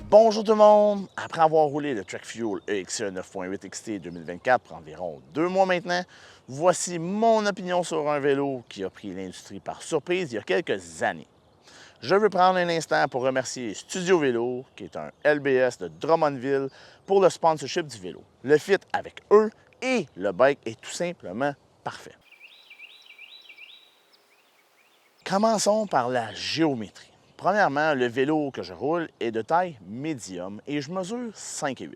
Bonjour tout le monde! Après avoir roulé le Trek Fuel EXE 9.8 XT 2024 pour environ 2 mois maintenant, voici mon opinion sur un vélo qui a pris l'industrie par surprise il y a quelques années. Je veux prendre un instant pour remercier Studio Vélo, qui est un LBS de Drummondville, pour le sponsorship du vélo. Le fit avec eux et le bike est tout simplement parfait. Commençons par la géométrie. Premièrement, le vélo que je roule est de taille médium et je mesure 5 et 8.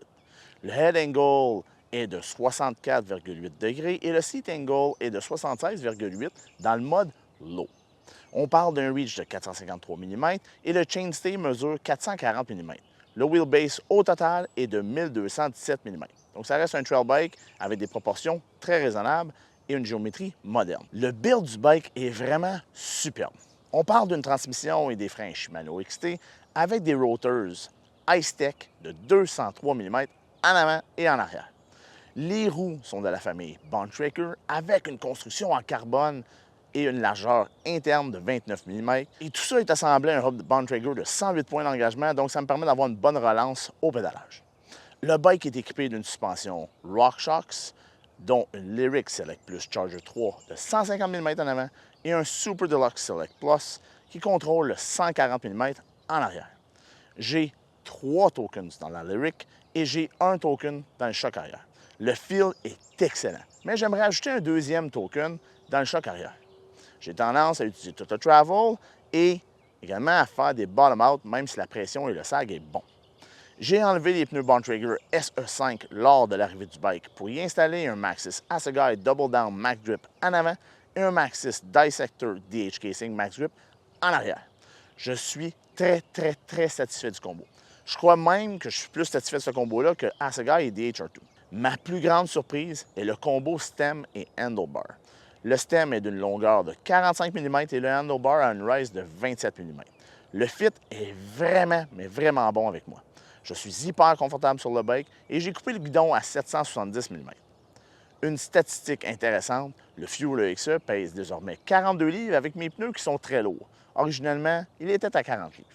Le head angle est de 64,8 degrés et le seat angle est de 76,8 dans le mode low. On parle d'un reach de 453 mm et le chainstay mesure 440 mm. Le wheelbase au total est de 1217 mm. Donc ça reste un trail bike avec des proportions très raisonnables et une géométrie moderne. Le build du bike est vraiment superbe. On parle d'une transmission et des freins Shimano XT avec des rotors Ice-Tech de 203 mm en avant et en arrière. Les roues sont de la famille Bontrager avec une construction en carbone et une largeur interne de 29 mm. Et tout ça est assemblé à un hub de Bontrager de 108 points d'engagement, donc ça me permet d'avoir une bonne relance au pédalage. Le bike est équipé d'une suspension RockShox, dont une Lyric Select Plus Charger 3 de 150 mm en avant et un Super Deluxe Select Plus qui contrôle le 140 mm en arrière. J'ai 3 tokens dans la Lyric et j'ai un token dans le choc arrière. Le feel est excellent, mais j'aimerais ajouter un deuxième token dans le choc arrière. J'ai tendance à utiliser Toto Travel et également à faire des bottom-out, même si la pression et le sag est bon. J'ai enlevé les pneus Bontrager SE5 lors de l'arrivée du bike pour y installer un Maxxis Assegai Double Down Max Grip en avant et un Maxxis Dissector DH Casing Max Grip en arrière. Je suis très satisfait du combo. Je crois même que je suis plus satisfait de ce combo-là que Assegai et DHR2. Ma plus grande surprise est le combo stem et handlebar. Le stem est d'une longueur de 45 mm et le handlebar a une raise de 27 mm. Le fit est vraiment bon avec moi. Je suis hyper confortable sur le bike et j'ai coupé le guidon à 770 mm. Une statistique intéressante, le Fuel EXE pèse désormais 42 livres avec mes pneus qui sont très lourds. Originellement, il était à 40 livres.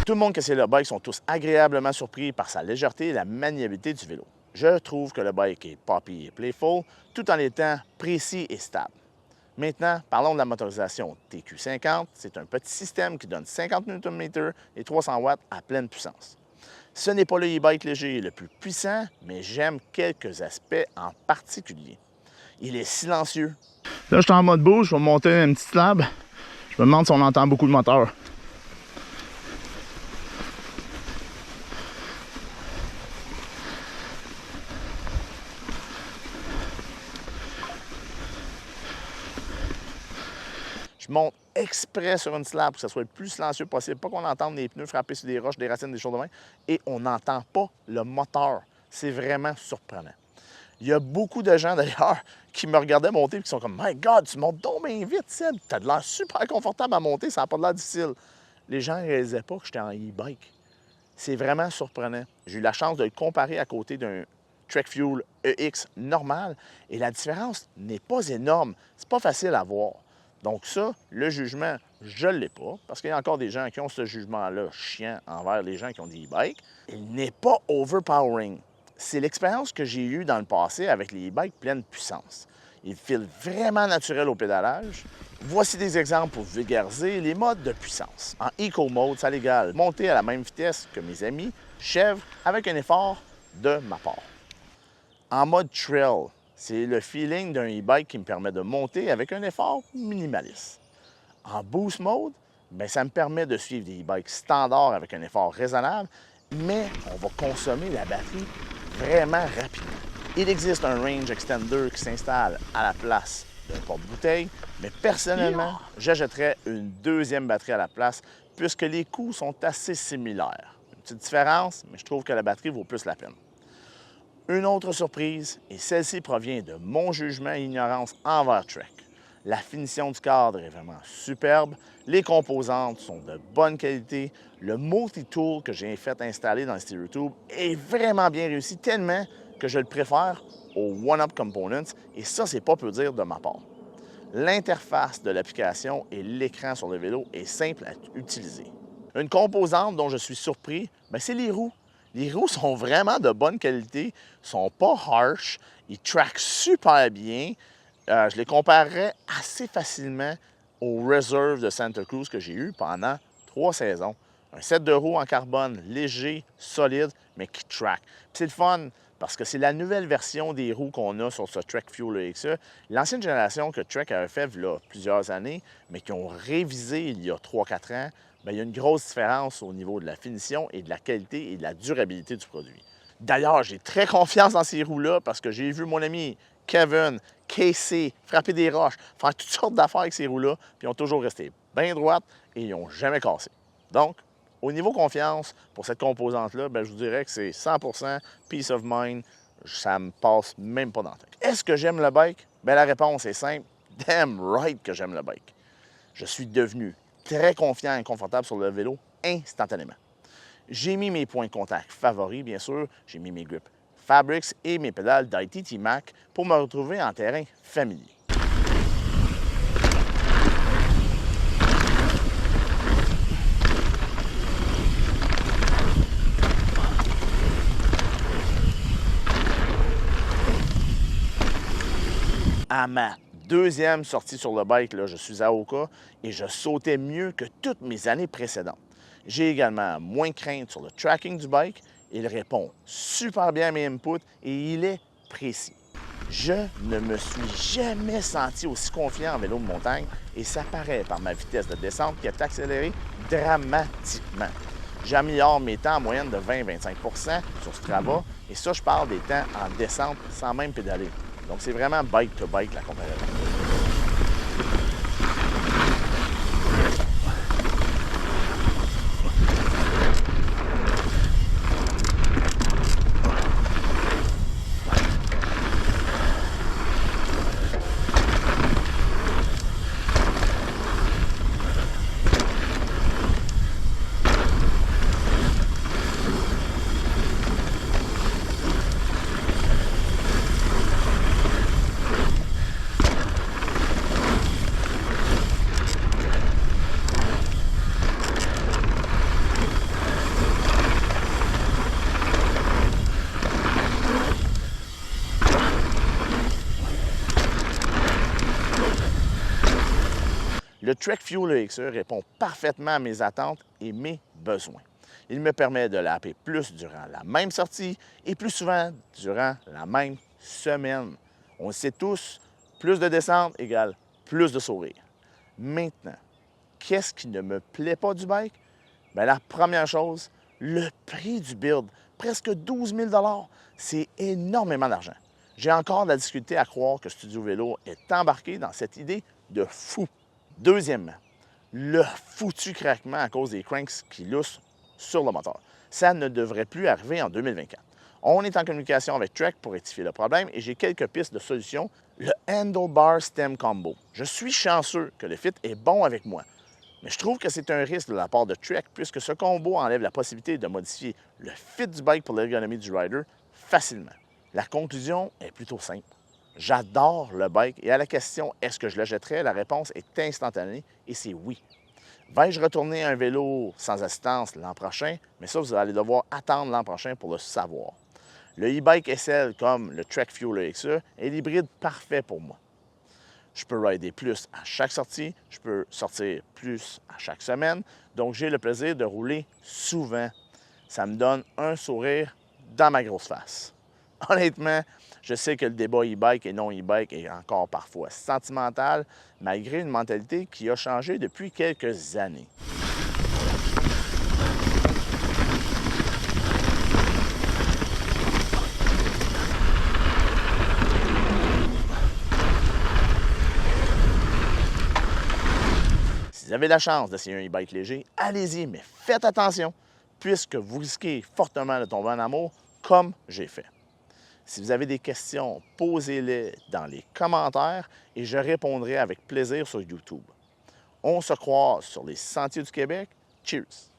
Tout le monde qui essaie le bike sont tous agréablement surpris par sa légèreté et la maniabilité du vélo. Je trouve que le bike est poppy et playful, tout en étant précis et stable. Maintenant, parlons de la motorisation TQ50. C'est un petit système qui donne 50 Nm et 300 watts à pleine puissance. Ce n'est pas le e-bike léger le plus puissant, mais j'aime quelques aspects en particulier. Il est silencieux. Là, je suis en mode boost, je vais monter une petite slab. Je me demande si on entend beaucoup le moteur. Je monte exprès sur une slab pour que ça soit le plus silencieux possible, pas qu'on entende les pneus frapper sur des roches, des racines, des choses de main, et on n'entend pas le moteur. C'est vraiment surprenant. Il y a beaucoup de gens d'ailleurs qui me regardaient monter et qui sont comme « My God, tu montes donc bien vite, Seb! T'as de l'air super confortable à monter, ça n'a pas de l'air difficile. » Les gens ne réalisaient pas que j'étais en e-bike. C'est vraiment surprenant. J'ai eu la chance de le comparer à côté d'un Trek Fuel EX normal et la différence n'est pas énorme. C'est pas facile à voir. Donc ça, le jugement, je ne l'ai pas, parce qu'il y a encore des gens qui ont ce jugement-là chiant envers les gens qui ont des e-bikes. Il n'est pas overpowering. C'est l'expérience que j'ai eue dans le passé avec les e-bikes pleine puissance. Il file vraiment naturel au pédalage. Voici des exemples pour vulgariser les modes de puissance. En Eco Mode, ça l'égale monter à la même vitesse que mes amis, chèvres, avec un effort de ma part. En mode Trail, c'est le feeling d'un e-bike qui me permet de monter avec un effort minimaliste. En Boost Mode, bien, ça me permet de suivre des e-bikes standards avec un effort raisonnable, mais on va consommer la batterie vraiment rapidement. Il existe un range extender qui s'installe à la place d'un porte-bouteille, mais personnellement, j'achèterais une deuxième batterie à la place puisque les coûts sont assez similaires. Une petite différence, mais je trouve que la batterie vaut plus la peine. Une autre surprise, et celle-ci provient de mon jugement et ignorance envers Trek. La finition du cadre est vraiment superbe, les composantes sont de bonne qualité, le multi-tool que j'ai fait installer dans le Stereo Tube est vraiment bien réussi, tellement que je le préfère au One-Up Components et ça, c'est pas peu dire de ma part. L'interface de l'application et l'écran sur le vélo est simple à utiliser. Une composante dont je suis surpris, c'est les roues. Les roues sont vraiment de bonne qualité, sont pas harsh, ils traquent super bien. Je les comparerais assez facilement aux Reserve de Santa Cruz que j'ai eu pendant 3 saisons. Un set de roues en carbone léger, solide, mais qui track. C'est le fun parce que c'est la nouvelle version des roues qu'on a sur ce Trek Fuel EXE. L'ancienne génération que Trek avait fait il y a plusieurs années, mais qui ont révisé il y a 3-4 ans, il y a une grosse différence au niveau de la finition et de la qualité et de la durabilité du produit. D'ailleurs, j'ai très confiance dans ces roues-là parce que j'ai vu mon ami Kevin, Casey, frapper des roches, faire toutes sortes d'affaires avec ces roues-là, puis ils ont toujours resté bien droites et ils n'ont jamais cassé. Donc, au niveau confiance, pour cette composante-là, je vous dirais que c'est 100% peace of mind. Ça me passe même pas dans la tête. Est-ce que j'aime le bike? La réponse est simple. Damn right que j'aime le bike. Je suis devenu très confiant et confortable sur le vélo instantanément. J'ai mis mes points de contact favoris, bien sûr. J'ai mis mes grips Fabrics et mes pédales d'ITT Mac pour me retrouver en terrain familier. À ma deuxième sortie sur le bike, je suis à Oka et je sautais mieux que toutes mes années précédentes. J'ai également moins de crainte sur le tracking du bike. Il répond super bien à mes inputs et il est précis. Je ne me suis jamais senti aussi confiant en vélo de montagne et ça paraît par ma vitesse de descente qui est accélérée dramatiquement. J'améliore mes temps en moyenne de 20-25% sur Strava et ça, je parle des temps en descente sans même pédaler. Donc, c'est vraiment bike-to-bike la comparaison. Le Trek Fuel EXE répond parfaitement à mes attentes et mes besoins. Il me permet de lapper plus durant la même sortie et plus souvent durant la même semaine. On le sait tous, plus de descente égale plus de sourire. Maintenant, qu'est-ce qui ne me plaît pas du bike? La première chose, le prix du build, presque 12 000 $. C'est énormément d'argent. J'ai encore de la difficulté à croire que Studio Vélo est embarqué dans cette idée de fou. Deuxièmement, le foutu craquement à cause des cranks qui loussent sur le moteur. Ça ne devrait plus arriver en 2024. On est en communication avec Trek pour rectifier le problème et j'ai quelques pistes de solutions. Le Handlebar Stem Combo. Je suis chanceux que le fit est bon avec moi, mais je trouve que c'est un risque de la part de Trek puisque ce combo enlève la possibilité de modifier le fit du bike pour l'ergonomie du rider facilement. La conclusion est plutôt simple. J'adore le bike et à la question « est-ce que je le jetterais ?» la réponse est instantanée et c'est oui. Vais-je retourner à un vélo sans assistance l'an prochain? Mais ça, vous allez devoir attendre l'an prochain pour le savoir. Le e-bike SL comme le Trek Fuel EXE est l'hybride parfait pour moi. Je peux rider plus à chaque sortie, je peux sortir plus à chaque semaine, donc j'ai le plaisir de rouler souvent. Ça me donne un sourire dans ma grosse face. Honnêtement, je sais que le débat e-bike et non e-bike est encore parfois sentimental, malgré une mentalité qui a changé depuis quelques années. Si vous avez la chance d'essayer un e-bike léger, allez-y, mais faites attention, puisque vous risquez fortement de tomber en amour, comme j'ai fait. Si vous avez des questions, posez-les dans les commentaires et je répondrai avec plaisir sur YouTube. On se croise sur les sentiers du Québec. Cheers!